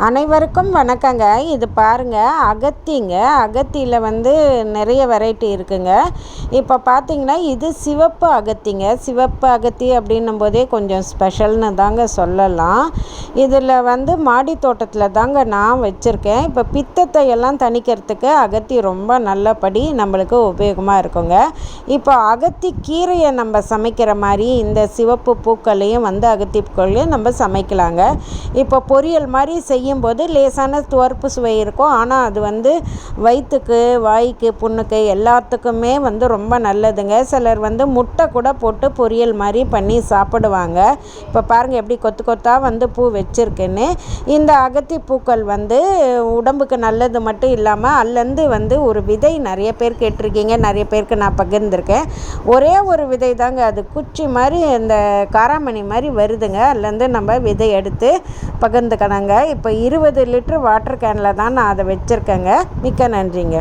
அனைவருக்கும் வணக்கங்க. இது பாருங்கள், அகத்திங்க. அகத்தியில் நிறைய வெரைட்டி இருக்குங்க. இப்போ பார்த்தீங்கன்னா இது சிவப்பு அகத்திங்க. சிவப்பு அகத்தி அப்படின்னும் போதே கொஞ்சம் ஸ்பெஷல்னு தாங்க சொல்லலாம். இதில் மாடி தோட்டத்தில் தாங்க நான் வச்சுருக்கேன். இப்போ பித்தத்தை எல்லாம் தணிக்கிறதுக்கு அகத்தி ரொம்ப நல்லபடி நம்மளுக்கு உபயோகமாக இருக்குங்க. இப்போ அகத்தி கீரையை நம்ம சமைக்கிற மாதிரி இந்த சிவப்பு பூக்களையும் அகத்தி பூக்களையும் நம்ம சமைக்கலாங்க. இப்போ பொரியல் மாதிரி செய்யும்போது லேசான துவர்ப்பு சுவை இருக்கும். ஆனால் அது வயிற்றுக்கு, வாய்க்கு, புண்ணுக்கு எல்லாத்துக்குமே ரொம்ப நல்லதுங்க. சிலர் முட்டை கூட போட்டு பொரியல் மாதிரி பண்ணி சாப்பிடுவாங்க. இப்போ பாருங்கள் எப்படி கொத்து கொத்தாக பூ வச்சுருக்குன்னு. இந்த அகத்தி பூக்கள் உடம்புக்கு நல்லது மட்டும் இல்லாமல் அதுலேருந்து ஒரு விதை நிறைய பேர் கேட்டிருக்கீங்க. நிறைய பேருக்கு நான் பகிர்ந்திருக்கேன். ஒரே ஒரு விதை தாங்க, அது குச்சி மாதிரி இந்த காராமணி மாதிரி வருதுங்க. அதுலேருந்து நம்ம விதை எடுத்து பகிர்ந்துக்கணுங்க. இப்போ 20 லிட்டர் வாட்டர் கேனில் தான் நான் அதை வச்சுருக்கேங்க. மிக்க நன்றிங்க.